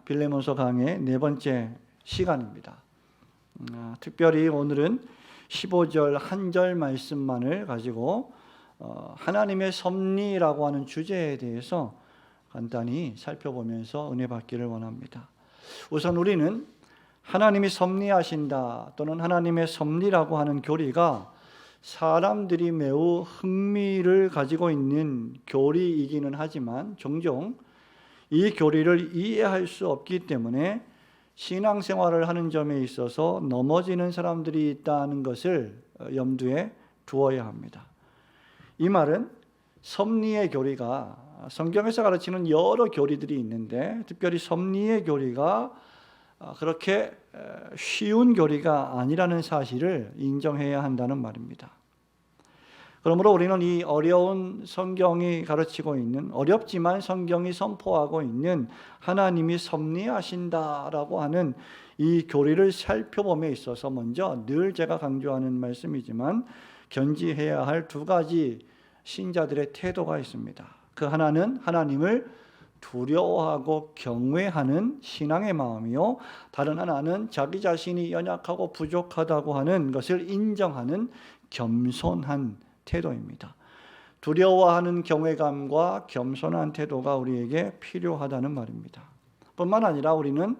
빌레몬서 강의 네 번째 시간입니다. 특별히 오늘은 15절 한 절 말씀만을 가지고 하나님의 섭리라고 하는 주제에 대해서 간단히 살펴보면서 은혜 받기를 원합니다. 우선 우리는 하나님이 섭리하신다 또는 하나님의 섭리라고 하는 교리가 사람들이 매우 흥미를 가지고 있는 교리이기는 하지만 종종 이 교리를 이해할 수 없기 때문에 신앙생활을 하는 점에 있어서 넘어지는 사람들이 있다는 것을 염두에 두어야 합니다. 이 말은 섭리의 교리가 성경에서 가르치는 여러 교리들이 있는데 특별히 섭리의 교리가 그렇게 쉬운 교리가 아니라는 사실을 인정해야 한다는 말입니다. 그러므로 우리는 이 어려운 성경이 가르치고 있는, 어렵지만 성경이 선포하고 있는 하나님이 섭리하신다라고 하는 이 교리를 살펴봄에 있어서 먼저 늘 제가 강조하는 말씀이지만 견지해야 할 두 가지 신자들의 태도가 있습니다. 그 하나는 하나님을 두려워하고 경외하는 신앙의 마음이요, 다른 하나는 자기 자신이 연약하고 부족하다고 하는 것을 인정하는 겸손한 태도입니다. 두려워하는 경외감과 겸손한 태도가 우리에게 필요하다는 말입니다. 뿐만 아니라 우리는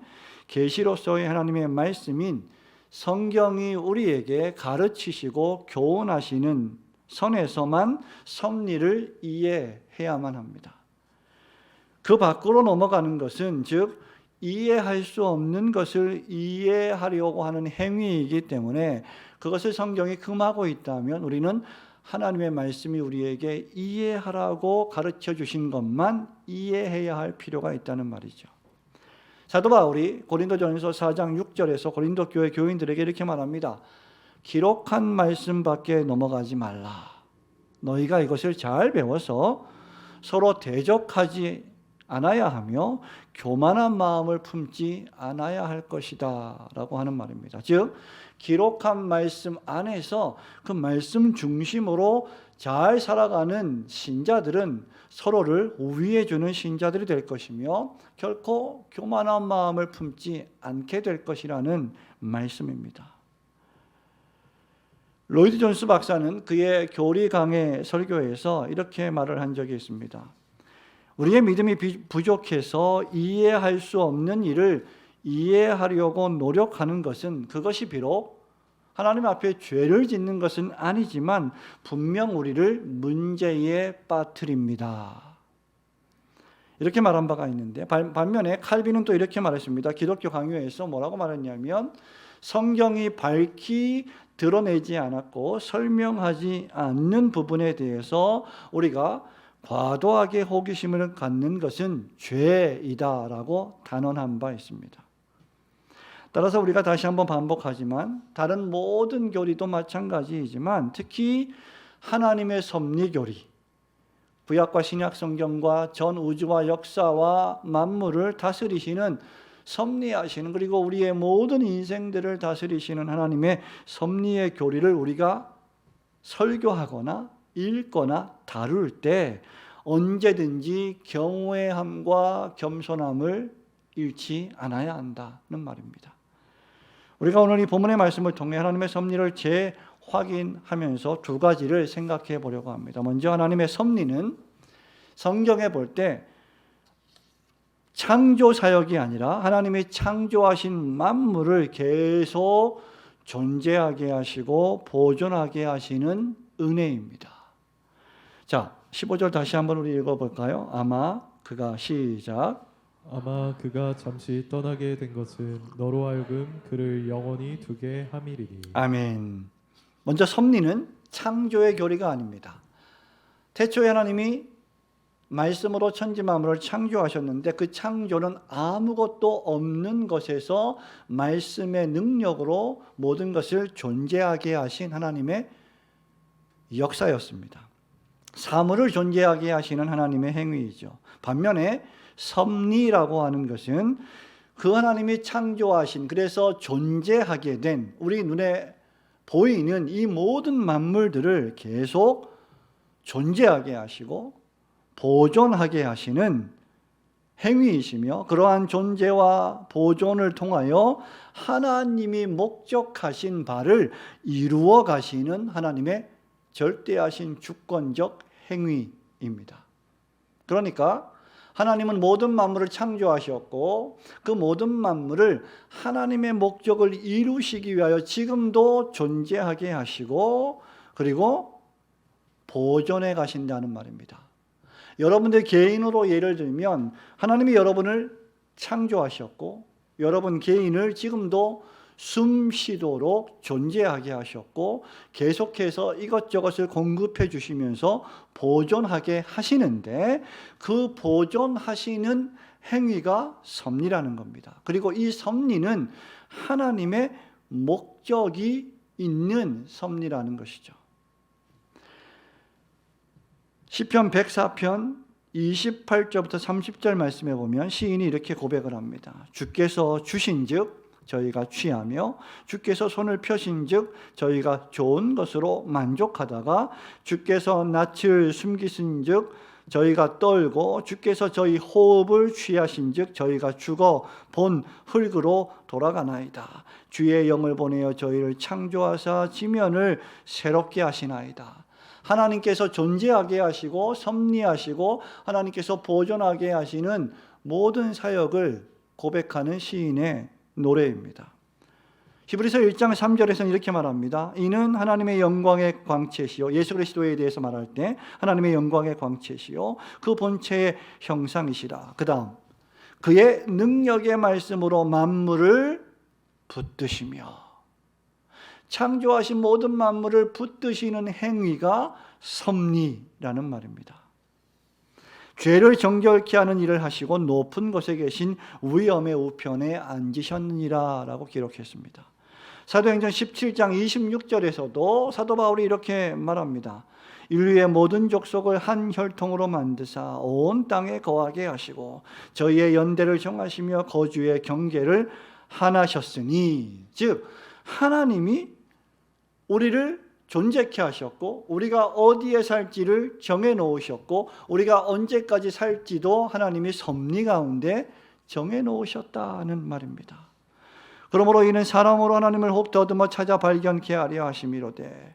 계시로서의 하나님의 말씀인 성경이 우리에게 가르치시고 교훈하시는 선에서만 섭리를 이해해야만 합니다. 그 밖으로 넘어가는 것은 즉 이해할 수 없는 것을 이해하려고 하는 행위이기 때문에 그것을 성경이 금하고 있다면 우리는 하나님의 말씀이 우리에게 이해하라고 가르쳐 주신 것만 이해해야 할 필요가 있다는 말이죠. 사도 바울이 고린도전서 4장 6절에서 고린도 교회 교인들에게 이렇게 말합니다. 기록한 말씀밖에 넘어가지 말라. 너희가 이것을 잘 배워서 서로 대적하지 않아야 하며 교만한 마음을 품지 않아야 할 것이다 라고 하는 말입니다. 즉 기록한 말씀 안에서 그 말씀 중심으로 잘 살아가는 신자들은 서로를 우위해 주는 신자들이 될 것이며 결코 교만한 마음을 품지 않게 될 것이라는 말씀입니다. 로이드 존스 박사는 그의 교리 강해 설교에서 이렇게 말을 한 적이 있습니다. 우리의 믿음이 부족해서 이해할 수 없는 일을 이해하려고 노력하는 것은 그것이 비록 하나님 앞에 죄를 짓는 것은 아니지만 분명 우리를 문제에 빠뜨립니다. 이렇게 말한 바가 있는데 반면에 칼빈은 또 이렇게 말했습니다. 기독교 강요에서 뭐라고 말했냐면 성경이 밝히 드러내지 않았고 설명하지 않는 부분에 대해서 우리가 과도하게 호기심을 갖는 것은 죄이다라고 단언한 바 있습니다. 따라서 우리가 다시 한번 반복하지만 다른 모든 교리도 마찬가지이지만 특히 하나님의 섭리교리, 구약과 신약 성경과 전 우주와 역사와 만물을 다스리시는 섭리하시는 그리고 우리의 모든 인생들을 다스리시는 하나님의 섭리의 교리를 우리가 설교하거나 읽거나 다룰 때 언제든지 경외함과 겸손함을 잃지 않아야 한다는 말입니다. 우리가 오늘 이 본문의 말씀을 통해 하나님의 섭리를 재확인하면서 두 가지를 생각해 보려고 합니다. 먼저 하나님의 섭리는 성경에 볼 때 창조 사역이 아니라 하나님이 창조하신 만물을 계속 존재하게 하시고 보존하게 하시는 은혜입니다. 자, 15절 다시 한번 우리 읽어볼까요? 아마 그가 잠시 떠나게 된 것은 너로 하여금 그를 영원히 두게 함이리니. 아멘. 먼저 섭리는 창조의 교리가 아닙니다. 태초에 하나님이 말씀으로 천지 만물을 창조하셨는데 그 창조는 아무것도 없는 것에서 말씀의 능력으로 모든 것을 존재하게 하신 하나님의 역사였습니다. 사물을 존재하게 하시는 하나님의 행위이죠. 반면에 섭리라고 하는 것은 그 하나님이 창조하신, 그래서 존재하게 된 우리 눈에 보이는 이 모든 만물들을 계속 존재하게 하시고 보존하게 하시는 행위이시며 그러한 존재와 보존을 통하여 하나님이 목적하신 바를 이루어 가시는 하나님의 절대하신 주권적 행위입니다. 그러니까 하나님은 모든 만물을 창조하셨고 그 모든 만물을 하나님의 목적을 이루시기 위하여 지금도 존재하게 하시고 그리고 보존해 가신다는 말입니다. 여러분들 개인으로 예를 들면 하나님이 여러분을 창조하셨고 여러분 개인을 지금도 숨 쉬도록 존재하게 하셨고 계속해서 이것저것을 공급해 주시면서 보존하게 하시는데 그 보존하시는 행위가 섭리라는 겁니다. 그리고 이 섭리는 하나님의 목적이 있는 섭리라는 것이죠. 시편 104편 28절부터 30절 말씀에 보면 시인이 이렇게 고백을 합니다. 주께서 주신즉 저희가 취하며 주께서 손을 펴신즉 저희가 좋은 것으로 만족하다가 주께서 낯을 숨기신즉 저희가 떨고 주께서 저희 호흡을 취하신즉 저희가 죽어 본 흙으로 돌아가나이다. 주의 영을 보내어 저희를 창조하사 지면을 새롭게 하시나이다. 하나님께서 존재하게 하시고 섭리하시고 하나님께서 보존하게 하시는 모든 사역을 고백하는 시인의 노래입니다. 히브리서 1장 3절에서는 이렇게 말합니다. 이는 하나님의 영광의 광채시요, 예수 그리스도에 대해서 말할 때 하나님의 영광의 광채시요 그 본체의 형상이시라. 그 다음 그의 능력의 말씀으로 만물을 붙드시며, 창조하신 모든 만물을 붙드시는 행위가 섭리라는 말입니다. 죄를 정결케 하는 일을 하시고 높은 곳에 계신 위엄의 우편에 앉으셨느니라 라고 기록했습니다. 사도행전 17장 26절에서도 사도 바울이 이렇게 말합니다. 인류의 모든 족속을 한 혈통으로 만드사 온 땅에 거하게 하시고 저희의 연대를 정하시며 거주의 경계를 하나셨으니, 즉 하나님이 우리를 존재케 하셨고 우리가 어디에 살지를 정해 놓으셨고 우리가 언제까지 살지도 하나님이 섭리 가운데 정해 놓으셨다는 말입니다. 그러므로 이는 사람으로 하나님을 혹 더듬어 찾아 발견케 하려 하심이로되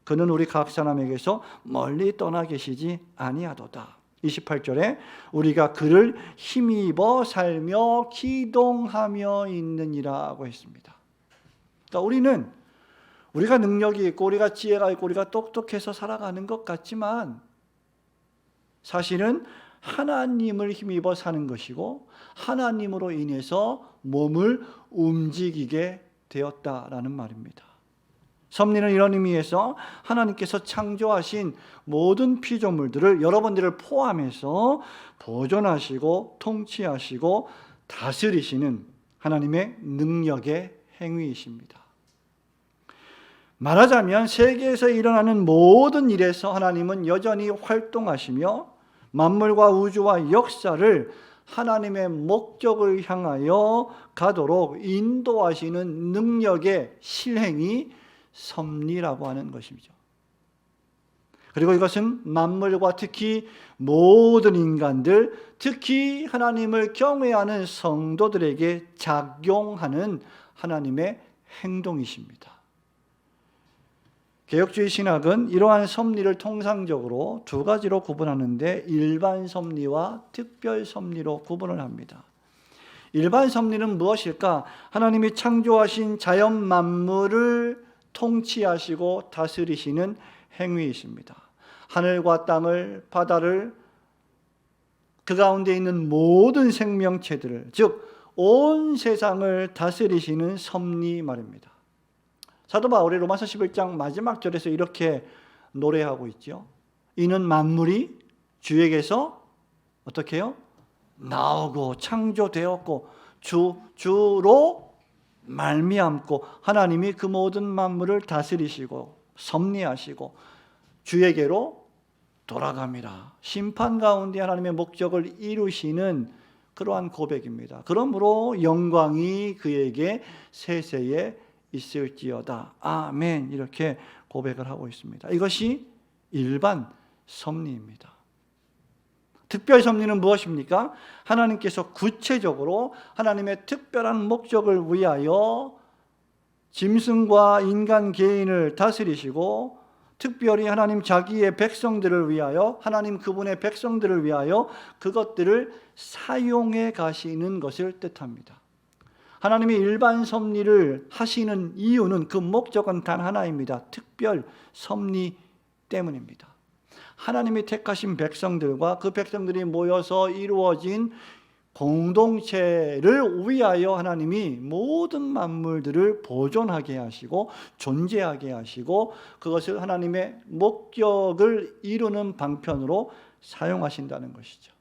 그는 우리 각 사람에게서 멀리 떠나 계시지 아니하도다. 28절에 우리가 그를 힘입어 살며 기동하며 있느니라고 했습니다. 그러니까 우리가 능력이 있고 우리가 지혜가 있고 우리가 똑똑해서 살아가는 것 같지만 사실은 하나님을 힘입어 사는 것이고 하나님으로 인해서 몸을 움직이게 되었다라는 말입니다. 섭리는 이런 의미에서 하나님께서 창조하신 모든 피조물들을, 여러분들을 포함해서 보존하시고 통치하시고 다스리시는 하나님의 능력의 행위이십니다. 말하자면 세계에서 일어나는 모든 일에서 하나님은 여전히 활동하시며 만물과 우주와 역사를 하나님의 목적을 향하여 가도록 인도하시는 능력의 실행이 섭리라고 하는 것이죠. 그리고 이것은 만물과 특히 모든 인간들, 특히 하나님을 경외하는 성도들에게 작용하는 하나님의 행동이십니다. 개혁주의 신학은 이러한 섭리를 통상적으로 두 가지로 구분하는데 일반 섭리와 특별 섭리로 구분을 합니다. 일반 섭리는 무엇일까? 하나님이 창조하신 자연 만물을 통치하시고 다스리시는 행위이십니다. 하늘과 땅을, 바다를, 그 가운데 있는 모든 생명체들을, 즉 온 세상을 다스리시는 섭리 말입니다. 사도 바울이 로마서 11장 마지막 절에서 이렇게 노래하고 있죠. 이는 만물이 주에게서 어떻게 해요? 나오고 창조되었고 주로 말미암고 하나님이 그 모든 만물을 다스리시고 섭리하시고 주에게로 돌아갑니다. 심판 가운데 하나님의 목적을 이루시는 그러한 고백입니다. 그러므로 영광이 그에게 세세에 있을지어다. 아멘. 이렇게 고백을 하고 있습니다. 이것이 일반 섭리입니다. 특별 섭리는 무엇입니까? 하나님께서 구체적으로 하나님의 특별한 목적을 위하여 짐승과 인간 개인을 다스리시고 특별히 하나님 자기의 백성들을 위하여, 하나님 그분의 백성들을 위하여 그것들을 사용해 가시는 것을 뜻합니다. 하나님이 일반 섭리를 하시는 이유는, 그 목적은 단 하나입니다. 특별 섭리 때문입니다. 하나님이 택하신 백성들과 그 백성들이 모여서 이루어진 공동체를 위하여 하나님이 모든 만물들을 보존하게 하시고 존재하게 하시고 그것을 하나님의 목적을 이루는 방편으로 사용하신다는 것이죠.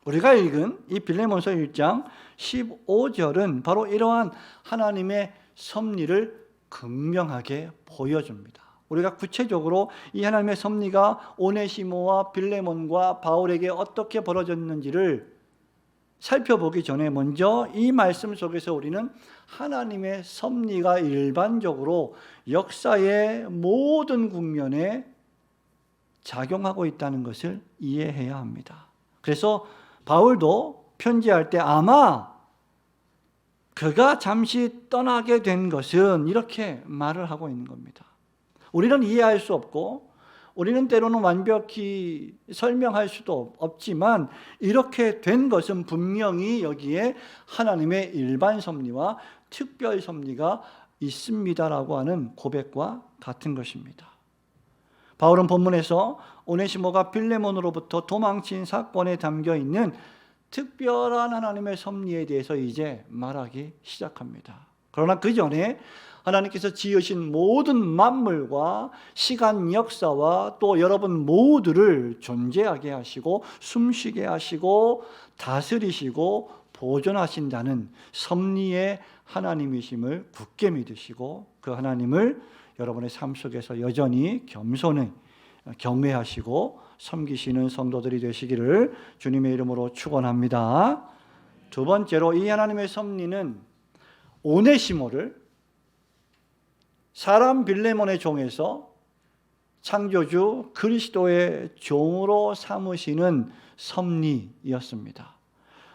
우리가 읽은 이 빌레몬서 1장 15절은 바로 이러한 하나님의 섭리를 극명하게 보여줍니다. 우리가 구체적으로 이 하나님의 섭리가 오네시모와 빌레몬과 바울에게 어떻게 벌어졌는지를 살펴보기 전에 먼저 이 말씀 속에서 우리는 하나님의 섭리가 일반적으로 역사의 모든 국면에 작용하고 있다는 것을 이해해야 합니다. 그래서 바울도 편지할 때 아마 그가 잠시 떠나게 된 것은 이렇게 말을 하고 있는 겁니다. 우리는 이해할 수 없고 우리는 때로는 완벽히 설명할 수도 없지만 이렇게 된 것은 분명히 여기에 하나님의 일반 섭리와 특별 섭리가 있습니다라고 하는 고백과 같은 것입니다. 바울은 본문에서 오네시모가 빌레몬으로부터 도망친 사건에 담겨 있는 특별한 하나님의 섭리에 대해서 이제 말하기 시작합니다. 그러나 그 전에 하나님께서 지으신 모든 만물과 시간 역사와 또 여러분 모두를 존재하게 하시고 숨쉬게 하시고 다스리시고 보존하신다는 섭리의 하나님이심을 굳게 믿으시고 그 하나님을 여러분의 삶 속에서 여전히 겸손히 경외하시고 섬기시는 성도들이 되시기를 주님의 이름으로 축원합니다. 두 번째로 이 하나님의 섭리는 오네시모를 사람 빌레몬의 종에서 창조주 그리스도의 종으로 삼으시는 섭리였습니다.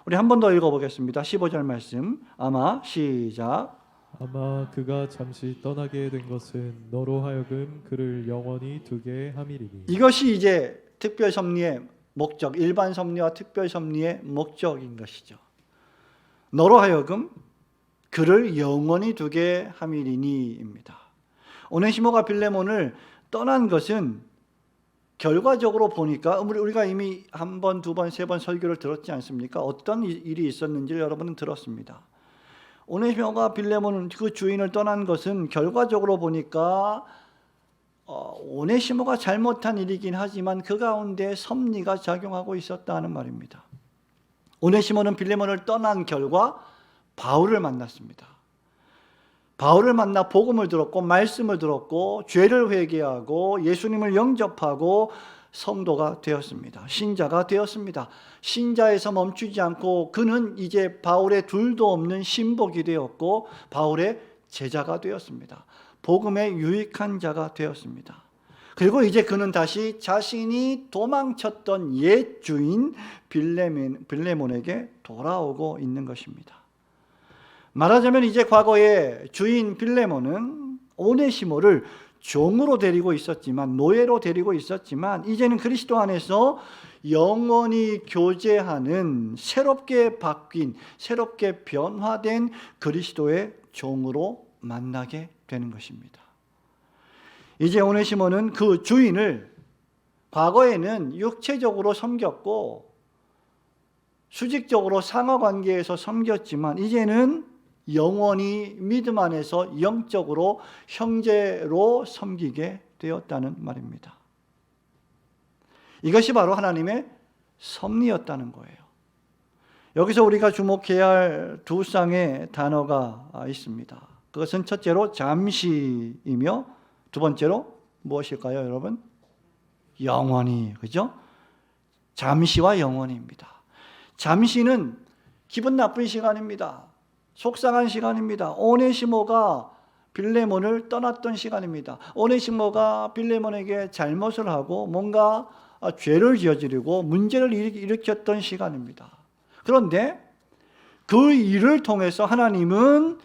우리 한 번 더 읽어보겠습니다. 15절 말씀 아마 시작. 아마 그가 잠시 떠나게 된 것은 너로 하여금 그를 영원히 두게 함이리니. 이것이 이제 특별 섭리의 목적, 일반 섭리와 특별 섭리의 목적인 것이죠. 너로 하여금 그를 영원히 두게 함이리니입니다. 오네시모가 빌레몬을 떠난 것은 결과적으로 보니까 우리가 이미 한 번, 두 번, 세 번 설교를 들었지 않습니까? 어떤 일이 있었는지를 여러분은 들었습니다. 오네시모가 빌레몬 그 주인을 떠난 것은 결과적으로 보니까 오네시모가 잘못한 일이긴 하지만 그 가운데 섭리가 작용하고 있었다는 말입니다. 오네시모는 빌레몬을 떠난 결과 바울을 만났습니다. 바울을 만나 복음을 들었고 말씀을 들었고 죄를 회개하고 예수님을 영접하고 성도가 되었습니다. 신자가 되었습니다. 신자에서 멈추지 않고 그는 이제 바울의 둘도 없는 신복이 되었고 바울의 제자가 되었습니다. 복음의 유익한 자가 되었습니다. 그리고 이제 그는 다시 자신이 도망쳤던 옛 주인 빌레몬에게 돌아오고 있는 것입니다. 말하자면 이제 과거에 주인 빌레몬은 오네시모를 종으로 데리고 있었지만, 노예로 데리고 있었지만 이제는 그리스도 안에서 영원히 교제하는 새롭게 바뀐, 새롭게 변화된 그리스도의 종으로 만나게 되는 것입니다. 이제 오네시모는 그 주인을 과거에는 육체적으로 섬겼고 수직적으로 상하관계에서 섬겼지만 이제는 영원히 믿음 안에서 영적으로 형제로 섬기게 되었다는 말입니다. 이것이 바로 하나님의 섭리였다는 거예요. 여기서 우리가 주목해야 할 두 쌍의 단어가 있습니다. 그것은 첫째로 잠시이며 두 번째로 무엇일까요, 여러분? 영원히, 그죠? 잠시와 영원히입니다. 잠시는 기분 나쁜 시간입니다. 속상한 시간입니다. 오네시모가 빌레몬을 떠났던 시간입니다. 오네시모가 빌레몬에게 잘못을 하고 뭔가 죄를 저지르고 문제를 일으켰던 시간입니다. 그런데 그 일을 통해서 하나님은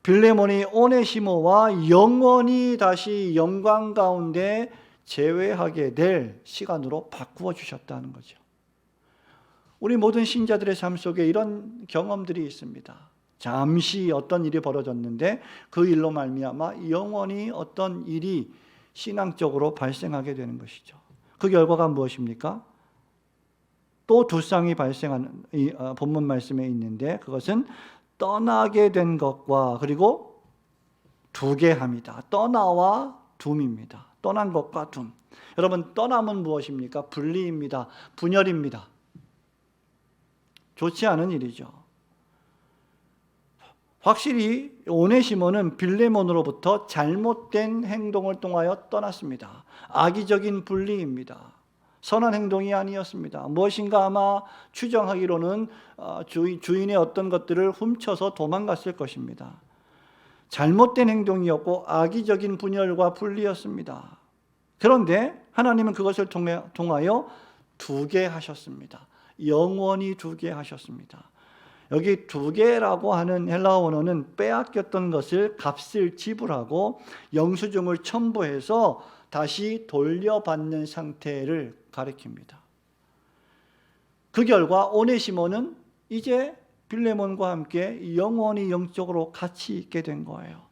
빌레몬이 오네시모와 영원히 다시 영광 가운데 재회하게 될 시간으로 바꾸어 주셨다는 거죠. 우리 모든 신자들의 삶 속에 이런 경험들이 있습니다. 잠시 어떤 일이 벌어졌는데 그 일로 말미암아 영원히 어떤 일이 신앙적으로 발생하게 되는 것이죠. 그 결과가 무엇입니까? 또 두 쌍이 발생하는 본문 말씀에 있는데 그것은 떠나게 된 것과 그리고 두개합니다. 떠나와 둠입니다. 떠난 것과 둠. 여러분, 떠남은 무엇입니까? 분리입니다. 분열입니다. 좋지 않은 일이죠. 확실히 오네시모는 빌레몬으로부터 잘못된 행동을 통하여 떠났습니다. 악의적인 분리입니다. 선한 행동이 아니었습니다. 무엇인가 아마 추정하기로는 주인의 어떤 것들을 훔쳐서 도망갔을 것입니다. 잘못된 행동이었고 악의적인 분열과 분리였습니다. 그런데 하나님은 그것을 통하여 두게 하셨습니다. 영원히 두게 하셨습니다. 여기 두게라고 하는 헬라어 원어는 빼앗겼던 것을 값을 지불하고 영수증을 첨부해서 다시 돌려받는 상태를 가리킵니다. 그 결과 오네시모는 이제 빌레몬과 함께 영원히 영적으로 같이 있게 된 거예요.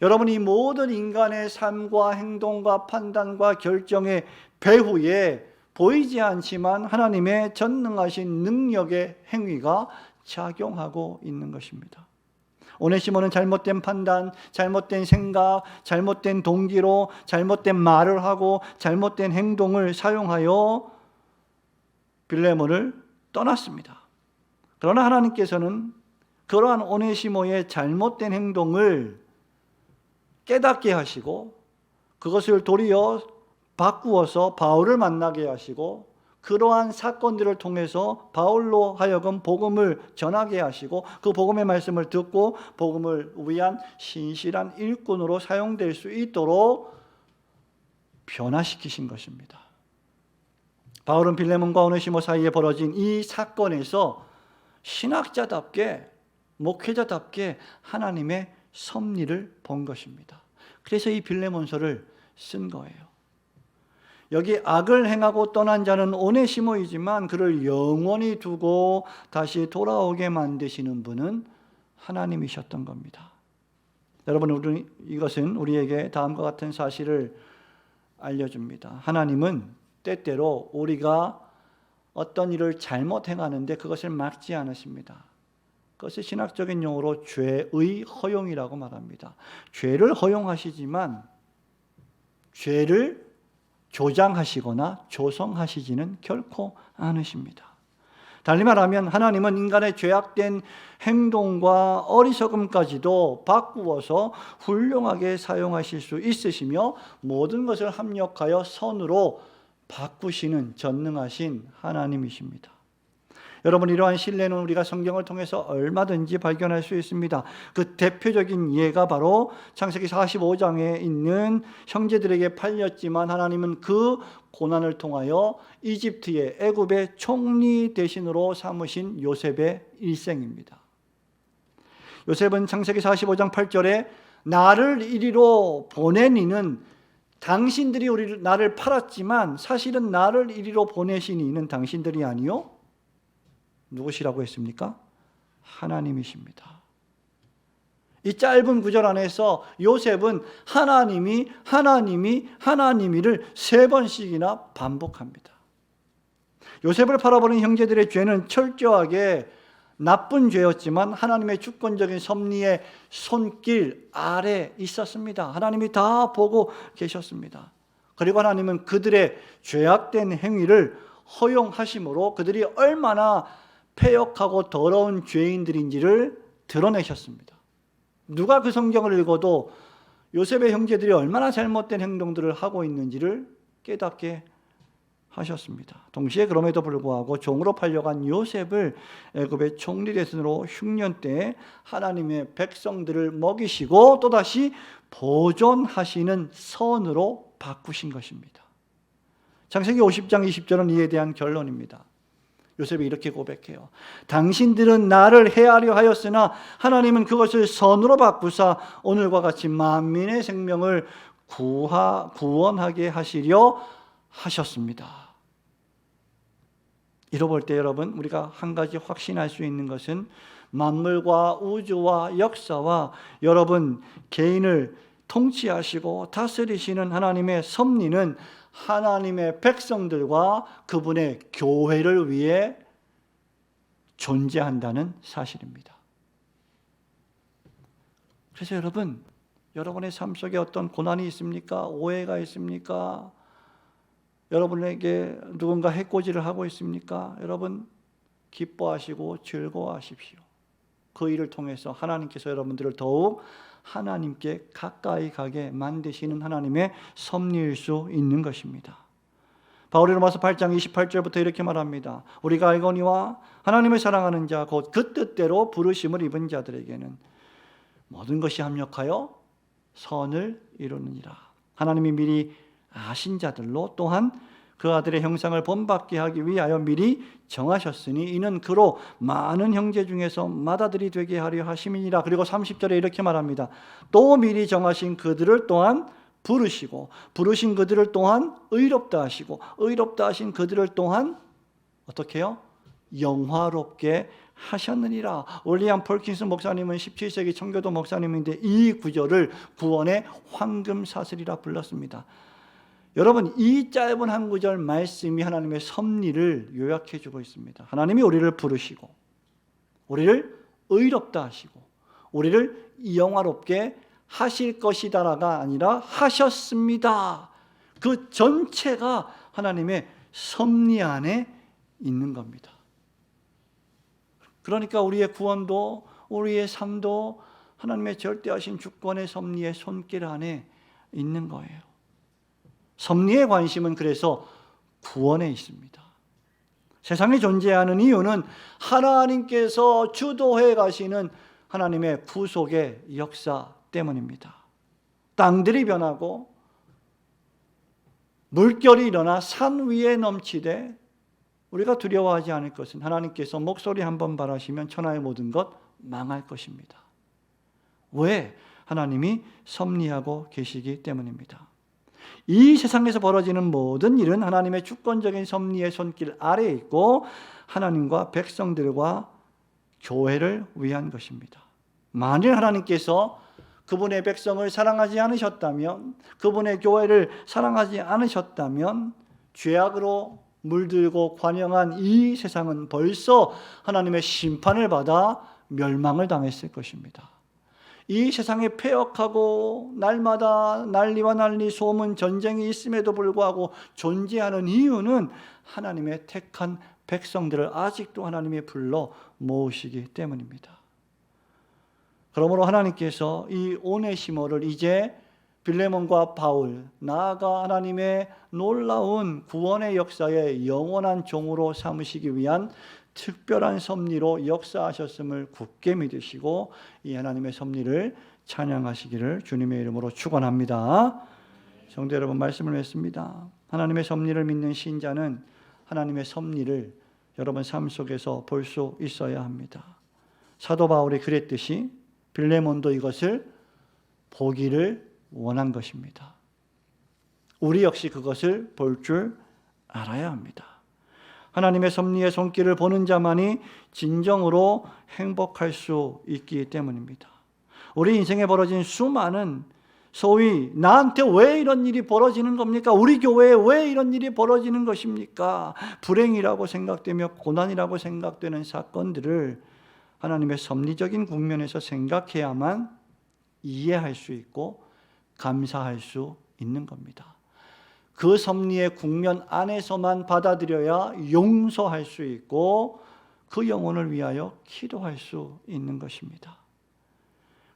여러분, 이 모든 인간의 삶과 행동과 판단과 결정의 배후에 보이지 않지만 하나님의 전능하신 능력의 행위가 작용하고 있는 것입니다. 오네시모는 잘못된 판단, 잘못된 생각, 잘못된 동기로 잘못된 말을 하고 잘못된 행동을 사용하여 빌레몬을 떠났습니다. 그러나 하나님께서는 그러한 오네시모의 잘못된 행동을 깨닫게 하시고 그것을 도리어 바꾸어서 바울을 만나게 하시고 그러한 사건들을 통해서 바울로 하여금 복음을 전하게 하시고 그 복음의 말씀을 듣고 복음을 위한 신실한 일꾼으로 사용될 수 있도록 변화시키신 것입니다. 바울은 빌레몬과 오네시모 사이에 벌어진 이 사건에서 신학자답게 목회자답게 하나님의 섭리를 본 것입니다. 그래서 이 빌레몬서를 쓴 거예요. 여기 악을 행하고 떠난 자는 오네시모이지만 그를 영원히 두고 다시 돌아오게 만드시는 분은 하나님이셨던 겁니다. 여러분, 이것은 우리에게 다음과 같은 사실을 알려줍니다. 하나님은 때때로 우리가 어떤 일을 잘못 행하는데 그것을 막지 않으십니다. 그것을 신학적인 용어로 죄의 허용이라고 말합니다. 죄를 허용하시지만 죄를 조장하시거나 조성하시지는 결코 않으십니다. 달리 말하면 하나님은 인간의 죄악된 행동과 어리석음까지도 바꾸어서 훌륭하게 사용하실 수 있으시며 모든 것을 합력하여 선으로 바꾸시는 전능하신 하나님이십니다. 여러분, 이러한 신뢰는 우리가 성경을 통해서 얼마든지 발견할 수 있습니다. 그 대표적인 예가 바로 창세기 45장에 있는 형제들에게 팔렸지만 하나님은 그 고난을 통하여 이집트의 애굽의 총리 대신으로 삼으신 요셉의 일생입니다. 요셉은 창세기 45장 8절에 나를 이리로 보낸 이는 당신들이 나를 팔았지만 사실은 나를 이리로 보내신 이는 당신들이 아니요 누구시라고 했습니까? 하나님이십니다. 이 짧은 구절 안에서 요셉은 하나님이를 3번씩이나 반복합니다. 요셉을 팔아버린 형제들의 죄는 철저하게 나쁜 죄였지만 하나님의 주권적인 섭리의 손길 아래 있었습니다. 하나님이 다 보고 계셨습니다. 그리고 하나님은 그들의 죄악된 행위를 허용하심으로 그들이 얼마나 패역하고 더러운 죄인들인지를 드러내셨습니다. 누가 그 성경을 읽어도 요셉의 형제들이 얼마나 잘못된 행동들을 하고 있는지를 깨닫게 하셨습니다. 동시에 그럼에도 불구하고 종으로 팔려간 요셉을 애굽의 총리 대신으로 흉년 때에 하나님의 백성들을 먹이시고 또다시 보존하시는 선으로 바꾸신 것입니다. 창세기 50장 20절은 이에 대한 결론입니다. 요셉이 이렇게 고백해요. 당신들은 나를 해하려 하였으나 하나님은 그것을 선으로 바꾸사 오늘과 같이 만민의 생명을 구원하게 하시려 하셨습니다. 이로 볼 때 여러분, 우리가 한 가지 확신할 수 있는 것은 만물과 우주와 역사와 여러분 개인을 통치하시고 다스리시는 하나님의 섭리는 하나님의 백성들과 그분의 교회를 위해 존재한다는 사실입니다. 그래서 여러분, 여러분의 삶 속에 어떤 고난이 있습니까? 오해가 있습니까? 여러분에게 누군가 해코지를 하고 있습니까? 여러분 기뻐하시고 즐거워하십시오. 그 일을 통해서 하나님께서 여러분들을 더욱 하나님께 가까이 가게 만드시는 하나님의 섭리일 수 있는 것입니다. 바울이 로마서 8장 28절부터 이렇게 말합니다. 우리가 알거니와 하나님을 사랑하는 자 곧 그 뜻대로 부르심을 입은 자들에게는 모든 것이 합력하여 선을 이루느니라. 하나님이 미리 아신 자들로 또한 그 아들의 형상을 본받게 하기 위하여 미리 정하셨으니 이는 그로 많은 형제 중에서 맏아들이 되게 하려 하심이니라. 그리고 30절에 이렇게 말합니다. 또 미리 정하신 그들을 또한 부르시고 부르신 그들을 또한 의롭다 하시고 의롭다 하신 그들을 또한 어떻게 해요? 영화롭게 하셨느니라. 윌리엄 펄킨스 목사님은 17세기 청교도 목사님인데 이 구절을 구원의 황금사슬이라 불렀습니다. 여러분, 이 짧은 한 구절 말씀이 하나님의 섭리를 요약해 주고 있습니다. 하나님이 우리를 부르시고 우리를 의롭다 하시고 우리를 영화롭게 하실 것이다라가 아니라 하셨습니다. 그 전체가 하나님의 섭리 안에 있는 겁니다. 그러니까 우리의 구원도 우리의 삶도 하나님의 절대하신 주권의 섭리의 손길 안에 있는 거예요. 섭리의 관심은 그래서 구원에 있습니다. 세상에 존재하는 이유는 하나님께서 주도해 가시는 하나님의 구속의 역사 때문입니다. 땅들이 변하고 물결이 일어나 산 위에 넘치되 우리가 두려워하지 않을 것은 하나님께서 목소리 한번 바라시면 천하의 모든 것 망할 것입니다. 왜? 하나님이 섭리하고 계시기 때문입니다. 이 세상에서 벌어지는 모든 일은 하나님의 주권적인 섭리의 손길 아래에 있고 하나님과 백성들과 교회를 위한 것입니다. 만일 하나님께서 그분의 백성을 사랑하지 않으셨다면, 그분의 교회를 사랑하지 않으셨다면 죄악으로 물들고 관영한 이 세상은 벌써 하나님의 심판을 받아 멸망을 당했을 것입니다. 이 세상에 폐역하고 날마다 난리와 난리 소문 전쟁이 있음에도 불구하고 존재하는 이유는 하나님의 택한 백성들을 아직도 하나님이 불러 모으시기 때문입니다. 그러므로 하나님께서 이 오네시모를 이제 빌레몬과 바울, 나아가 하나님의 놀라운 구원의 역사에 영원한 종으로 삼으시기 위한 특별한 섭리로 역사하셨음을 굳게 믿으시고 이 하나님의 섭리를 찬양하시기를 주님의 이름으로 축원합니다. 성도 여러분, 말씀을 맺습니다. 하나님의 섭리를 믿는 신자는 하나님의 섭리를 여러분 삶 속에서 볼 수 있어야 합니다. 사도 바울이 그랬듯이 빌레몬도 이것을 보기를 원한 것입니다. 우리 역시 그것을 볼 줄 알아야 합니다. 하나님의 섭리의 손길을 보는 자만이 진정으로 행복할 수 있기 때문입니다. 우리 인생에 벌어진 수많은 소위 나한테 왜 이런 일이 벌어지는 겁니까? 우리 교회에 왜 이런 일이 벌어지는 것입니까? 불행이라고 생각되며 고난이라고 생각되는 사건들을 하나님의 섭리적인 국면에서 생각해야만 이해할 수 있고 감사할 수 있는 겁니다. 그 섭리의 국면 안에서만 받아들여야 용서할 수 있고 그 영혼을 위하여 기도할 수 있는 것입니다.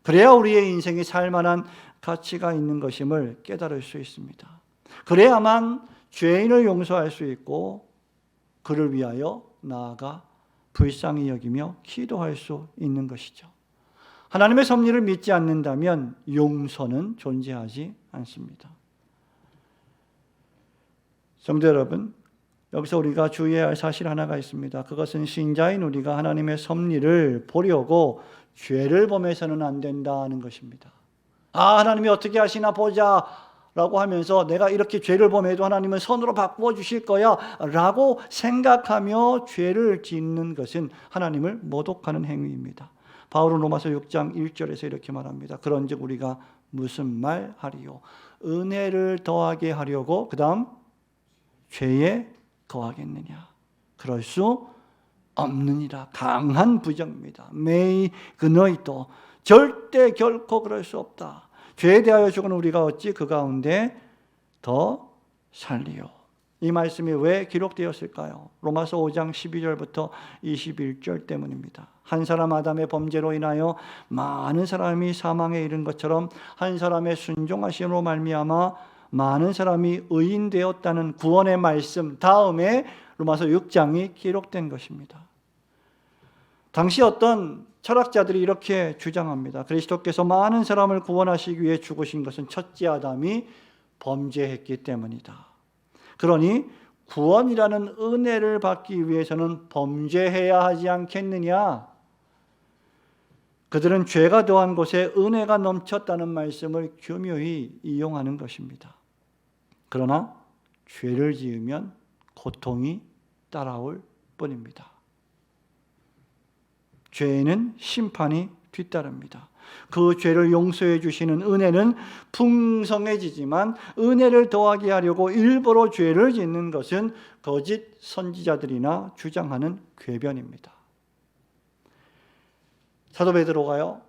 그래야 우리의 인생이 살만한 가치가 있는 것임을 깨달을 수 있습니다. 그래야만 죄인을 용서할 수 있고 그를 위하여 나아가 불쌍히 여기며 기도할 수 있는 것이죠. 하나님의 섭리를 믿지 않는다면 용서는 존재하지 않습니다. 성도 여러분, 여기서 우리가 주의해야 할 사실 하나가 있습니다. 그것은 신자인 우리가 하나님의 섭리를 보려고 죄를 범해서는 안 된다는 것입니다. 하나님이 어떻게 하시나 보자 라고 하면서 내가 이렇게 죄를 범해도 하나님은 선으로 바꾸어 주실 거야 라고 생각하며 죄를 짓는 것은 하나님을 모독하는 행위입니다. 바울은 로마서 6장 1절에서 이렇게 말합니다. 그런즉 우리가 무슨 말 하리요? 은혜를 더하게 하려고 그 다음 죄에 거하겠느냐? 그럴 수 없느니라. 강한 부정입니다. 메이 그너이도 절대 결코 그럴 수 없다. 죄에 대하여 죽은 우리가 어찌 그 가운데 더 살리요? 이 말씀이 왜 기록되었을까요? 로마서 5장 12절부터 21절 때문입니다. 한 사람 아담의 범죄로 인하여 많은 사람이 사망에 이른 것처럼 한 사람의 순종하심으로 말미암아 많은 사람이 의인되었다는 구원의 말씀 다음에 로마서 6장이 기록된 것입니다. 당시 어떤 철학자들이 이렇게 주장합니다. 그리스도께서 많은 사람을 구원하시기 위해 죽으신 것은 첫째 아담이 범죄했기 때문이다. 그러니 구원이라는 은혜를 받기 위해서는 범죄해야 하지 않겠느냐? 그들은 죄가 더한 곳에 은혜가 넘쳤다는 말씀을 교묘히 이용하는 것입니다. 그러나 죄를 지으면 고통이 따라올 뿐입니다. 죄에는 심판이 뒤따릅니다. 그 죄를 용서해 주시는 은혜는 풍성해지지만 은혜를 더하게 하려고 일부러 죄를 짓는 것은 거짓 선지자들이나 주장하는 궤변입니다. 사도 베드로가요,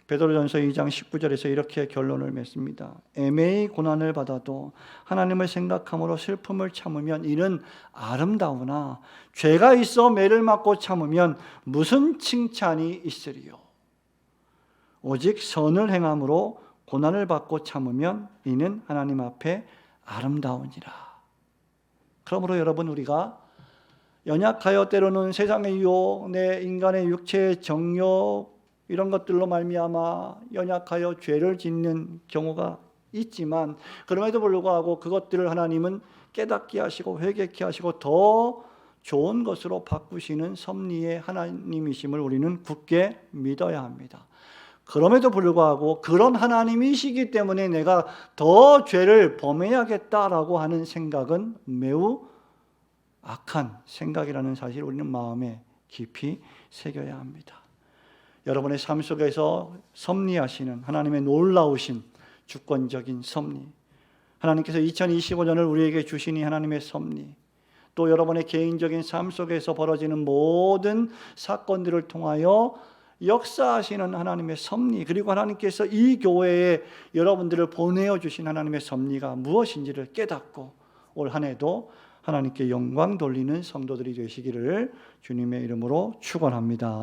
베드로전서 2장 19절에서 이렇게 결론을 맺습니다. 애매히 고난을 받아도 하나님을 생각함으로 슬픔을 참으면 이는 아름다우나 죄가 있어 매를 맞고 참으면 무슨 칭찬이 있으리요? 오직 선을 행함으로 고난을 받고 참으면 이는 하나님 앞에 아름다우니라. 그러므로 여러분, 우리가 연약하여 때로는 세상의 유혹, 내 인간의 육체의 정욕 이런 것들로 말미암아 연약하여 죄를 짓는 경우가 있지만 그럼에도 불구하고 그것들을 하나님은 깨닫게 하시고 회개케 하시고 더 좋은 것으로 바꾸시는 섭리의 하나님이심을 우리는 굳게 믿어야 합니다. 그럼에도 불구하고 그런 하나님이시기 때문에 내가 더 죄를 범해야겠다라고 하는 생각은 매우 악한 생각이라는 사실을 우리는 마음에 깊이 새겨야 합니다. 여러분의 삶 속에서 섭리하시는 하나님의 놀라우신 주권적인 섭리, 하나님께서 2025년을 우리에게 주시니 하나님의 섭리, 또 여러분의 개인적인 삶 속에서 벌어지는 모든 사건들을 통하여 역사하시는 하나님의 섭리, 그리고 하나님께서 이 교회에 여러분들을 보내어 주신 하나님의 섭리가 무엇인지를 깨닫고 올 한 해도 하나님께 영광 돌리는 성도들이 되시기를 주님의 이름으로 축원합니다.